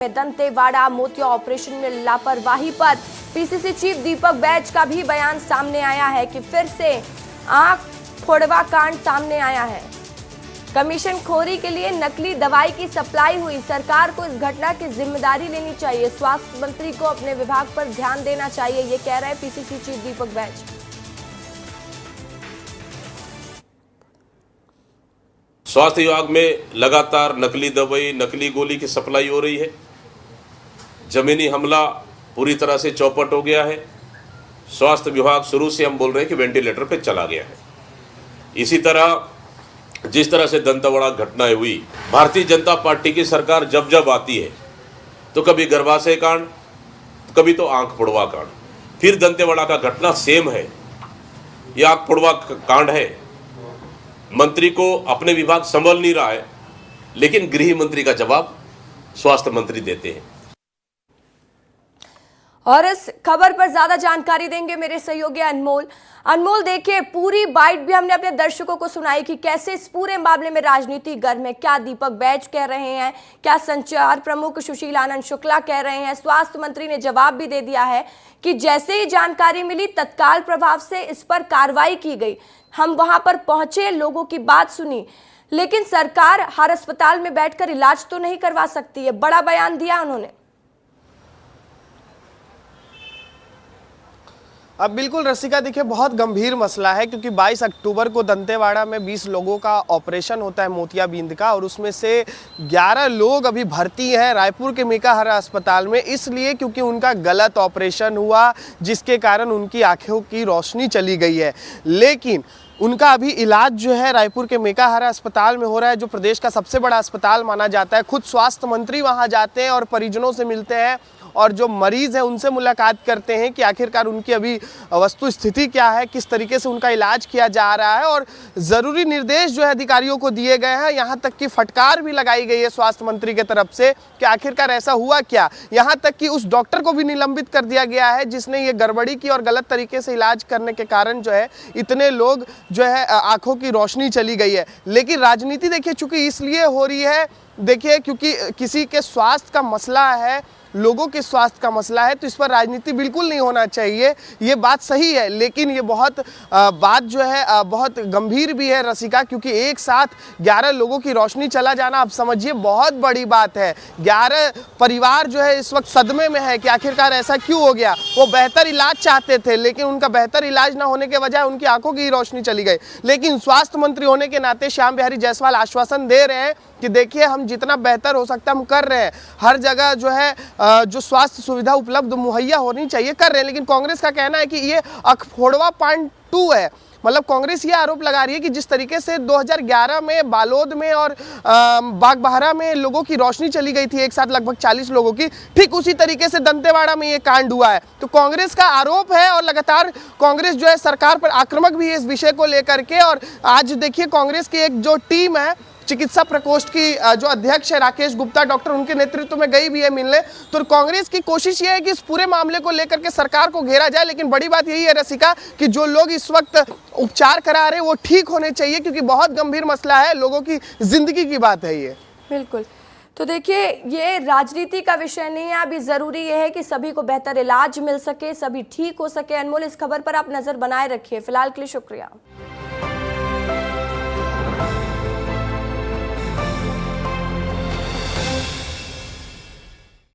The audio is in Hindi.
दंतेवाड़ा मोतिया ऑपरेशन में लापरवाही पर पीसीसी चीफ दीपक बैज का भी बयान सामने आया है कि फिर से आंख फोड़वा कांड सामने आया है। कमीशन खोरी के लिए नकली दवाई की सप्लाई हुई। सरकार को इस घटना की जिम्मेदारी लेनी चाहिए। स्वास्थ्य मंत्री को अपने विभाग पर ध्यान देना चाहिए, ये कह रहे हैं पीसीसी चीफ दीपक बैज। स्वास्थ्य विभाग में लगातार नकली दवाई, नकली गोली की सप्लाई हो रही है। जमीनी हमला पूरी तरह से चौपट हो गया है। स्वास्थ्य विभाग शुरू से हम बोल रहे हैं कि वेंटिलेटर पे चला गया है। इसी तरह जिस तरह से दंतेवाड़ा घटनाएं हुई, भारतीय जनता पार्टी की सरकार जब जब आती है तो कभी गर्भाशय कांड, कभी तो आंख फोड़वा कांड, फिर दंतेवाड़ा का घटना सेम है। यह आंख फोड़वा कांड है। मंत्री को अपने विभाग संभल नहीं रहा है, लेकिन गृह मंत्री का जवाब स्वास्थ्य मंत्री देते हैं। और इस खबर पर ज्यादा जानकारी देंगे मेरे सहयोगी अनमोल। देखिए, पूरी बाइट भी हमने अपने दर्शकों को सुनाई कि कैसे इस पूरे मामले में राजनीति गर्म है। क्या दीपक बैज कह रहे हैं, क्या संचार प्रमुख सुशील आनंद शुक्ला कह रहे हैं। स्वास्थ्य मंत्री ने जवाब भी दे दिया है कि जैसे ही जानकारी मिली तत्काल प्रभाव से इस पर कार्रवाई की गई। हम वहां पर पहुंचे, लोगों की बात सुनी, लेकिन सरकार हर अस्पताल में बैठकर इलाज तो नहीं करवा सकती है। बड़ा बयान दिया उन्होंने। अब बिल्कुल रसिका, देखिए बहुत गंभीर मसला है, क्योंकि 22 अक्टूबर को दंतेवाड़ा में 20 लोगों का ऑपरेशन होता है मोतियाबिंद का, और उसमें से 11 लोग अभी भर्ती हैं रायपुर के मेकाहारा अस्पताल में, इसलिए क्योंकि उनका गलत ऑपरेशन हुआ, जिसके कारण उनकी आंखों की रोशनी चली गई है। लेकिन उनका अभी इलाज जो है रायपुर के मेकाहारा अस्पताल में हो रहा है, जो प्रदेश का सबसे बड़ा अस्पताल माना जाता है। खुद स्वास्थ्य मंत्री वहां जाते हैं और परिजनों से मिलते हैं और जो मरीज हैं उनसे मुलाकात करते हैं कि आखिरकार उनकी अभी वस्तु स्थिति क्या है, किस तरीके से उनका इलाज किया जा रहा है, और ज़रूरी निर्देश जो है अधिकारियों को दिए गए हैं। यहाँ तक कि फटकार भी लगाई गई है स्वास्थ्य मंत्री की तरफ से कि आखिरकार ऐसा हुआ क्या। यहाँ तक कि उस डॉक्टर को भी निलंबित कर दिया गया है जिसने ये गड़बड़ी की और गलत तरीके से इलाज करने के कारण जो है इतने लोग जो है आंखों की रोशनी चली गई है। लेकिन राजनीति देखिए चूंकि इसलिए हो रही है, देखिए क्योंकि किसी के स्वास्थ्य का मसला है, लोगों के स्वास्थ्य का मसला है, तो इस पर राजनीति बिल्कुल नहीं होना चाहिए। ये बात सही है, लेकिन ये बात जो है बहुत गंभीर भी है रसिका, क्योंकि एक साथ 11 लोगों की रोशनी चला जाना, आप समझिए बहुत बड़ी बात है। 11 परिवार जो है इस वक्त सदमे में है कि आखिरकार ऐसा क्यों हो गया। वो बेहतर इलाज चाहते थे, लेकिन उनका बेहतर इलाज ना होने के बजाय उनकी आंखों की रोशनी चली गई। लेकिन स्वास्थ्य मंत्री होने के नाते श्याम बिहारी जायसवाल आश्वासन दे रहे हैं कि देखिए हम जितना बेहतर हो सकता है हम कर रहे हैं। हर जगह जो है जो स्वास्थ्य सुविधा उपलब्ध मुहैया होनी चाहिए कर रहे हैं। लेकिन कांग्रेस का कहना है कि ये अखफोड़वा पार्ट 2 है। मतलब कांग्रेस ये आरोप लगा रही है कि जिस तरीके से 2011 में बालोद में और बागबाहरा में लोगों की रोशनी चली गई थी एक साथ लगभग 40 लोगों की, ठीक उसी तरीके से दंतेवाड़ा में ये कांड हुआ है। तो कांग्रेस का आरोप है और लगातार कांग्रेस जो है सरकार पर आक्रामक भी है इस विषय को लेकर के। और आज देखिए कांग्रेस की एक जो टीम है, चिकित्सा प्रकोष्ठ की जो अध्यक्ष है राकेश गुप्ता डॉक्टर, उनके नेतृत्व में गई भी है मिलने। तो कांग्रेस की कोशिश ये है कि इस पूरे मामले को लेकर के सरकार को घेरा जाए। लेकिन बड़ी बात यही है रसिका कि जो लोग इस वक्त उपचार करा रहे हैं वो ठीक होने चाहिए, क्योंकि बहुत गंभीर मसला है, लोगों की जिंदगी की बात है ये। बिल्कुल। तो देखिए, ये राजनीति का विषय नहीं है। अभी जरूरी ये है कि सभी को बेहतर इलाज मिल सके, सभी ठीक हो सके। अनमोल, इस खबर पर आप नजर बनाए रखिए। फिलहाल के लिए शुक्रिया।